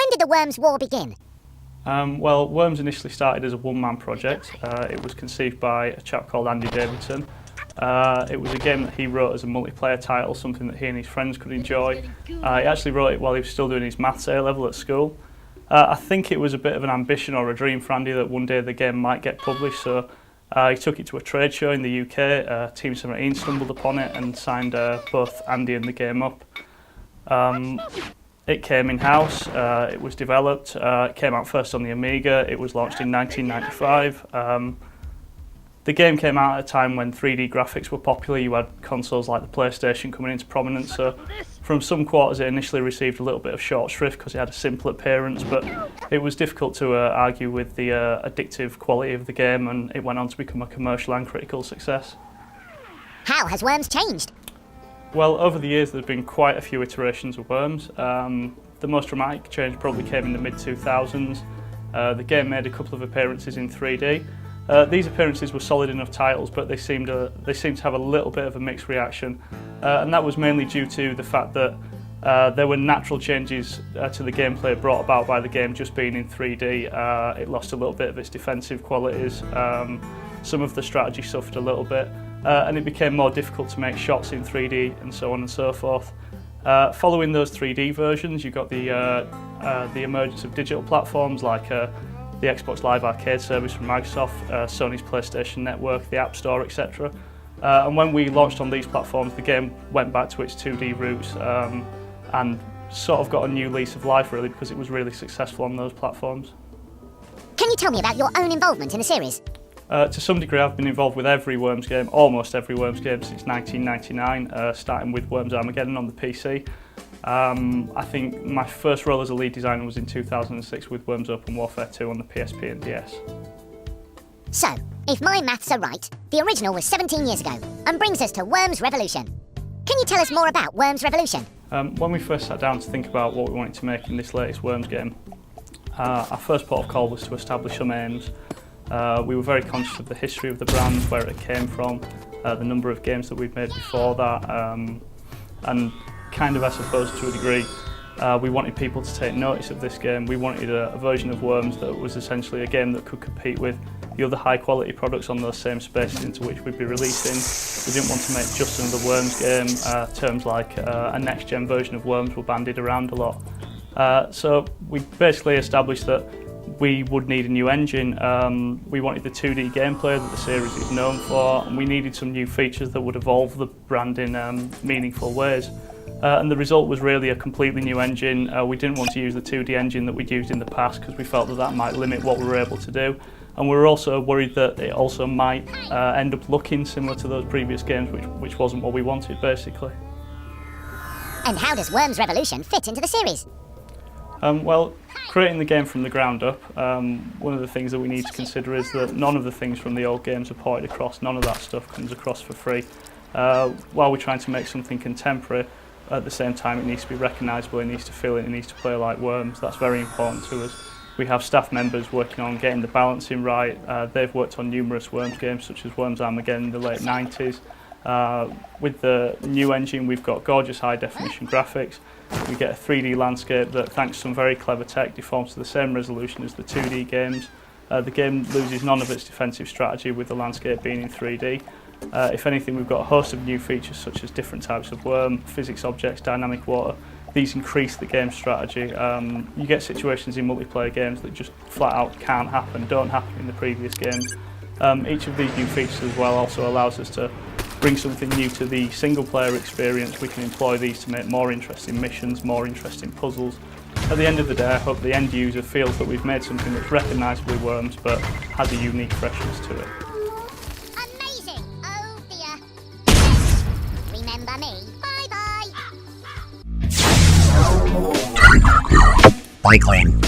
when did the Worms War begin? Well, Worms initially started as a one-man project. It was conceived by a chap called Andy Davidson. It was a game that he wrote as a multiplayer title, something that he and his friends could enjoy. He actually wrote it while he was still doing his maths A-level at school. I think it was a bit of an ambition or a dream for Andy that one day the game might get published, so he took it to a trade show in the UK. Team 17 stumbled upon it and signed both Andy and the game up. It came in-house, it was developed, it came out first on the Amiga, it was launched in 1995. The game came out at a time when 3D graphics were popular. You had consoles like the PlayStation coming into prominence, so from some quarters it initially received a little bit of short shrift because it had a simple appearance, but it was difficult to argue with the addictive quality of the game, and it went on to become a commercial and critical success. How has Worms changed? Well, over the years there's been quite a few iterations of Worms. The most dramatic change probably came in the mid-2000s. The game made a couple of appearances in 3D. These appearances were solid enough titles, but they seemed to have a little bit of a mixed reaction, and that was mainly due to the fact that there were natural changes to the gameplay brought about by the game just being in 3D. It lost a little bit of its defensive qualities, some of the strategy suffered a little bit, and it became more difficult to make shots in 3D and so on and so forth. Following those 3D versions, you got the emergence of digital platforms like the Xbox Live Arcade service from Microsoft, Sony's PlayStation Network, the App Store, etc. And when we launched on these platforms, the game went back to its 2D roots and sort of got a new lease of life, really, because it was really successful on those platforms. Can you tell me about your own involvement in the series? To some degree, I've been involved with every Worms game, almost every Worms game since 1999, starting with Worms Armageddon on the PC. I think my first role as a lead designer was in 2006 with Worms Open Warfare 2 on the PSP and DS. So, if my maths are right, the original was 17 years ago, and brings us to Worms Revolution. Can you tell us more about Worms Revolution? When we first sat down to think about what we wanted to make in this latest Worms game, our first port of call was to establish some aims. We were very conscious of the history of the brand, where it came from, the number of games that we've made before that, and kind of, I suppose, to a degree, we wanted people to take notice of this game. We wanted a version of Worms that was essentially a game that could compete with the other high-quality products on those same spaces into which we'd be releasing. We didn't want to make just another Worms game. Terms like a next-gen version of Worms were bandied around a lot. So we basically established that we would need a new engine. We wanted the 2D gameplay that the series is known for, and we needed some new features that would evolve the brand in meaningful ways. And the result was really a completely new engine. We didn't want to use the 2D engine that we'd used in the past because we felt that that might limit what we were able to do. And we were also worried that it also might end up looking similar to those previous games, which wasn't what we wanted, basically. And how does Worms Revolution fit into the series? Well, creating the game from the ground up, one of the things that we need to consider is that none of the things from the old games are ported across, none of that stuff comes across for free. While we're trying to make something contemporary, at the same time it needs to be recognisable, it needs to feel it, it needs to play like Worms. That's very important to us. We have staff members working on getting the balancing right. They've worked on numerous Worms games such as Worms Armageddon in the late 90s. With the new engine we've got gorgeous high definition graphics. We get a 3D landscape that, thanks to some very clever tech, deforms to the same resolution as the 2D games. The game loses none of its defensive strategy with the landscape being in 3D. If anything, we've got a host of new features such as different types of worm, physics objects, dynamic water. These increase the game's strategy. You get situations in multiplayer games that just flat out can't happen, don't happen in the previous games. Each of these new features as well also allows us to bring something new to the single player experience. We can employ these to make more interesting missions, more interesting puzzles. At the end of the day, I hope the end user feels that we've made something that's recognisably Worms but has a unique freshness to it. Amazing! Oh dear. Remember me. Bye bye. Bye, Clan.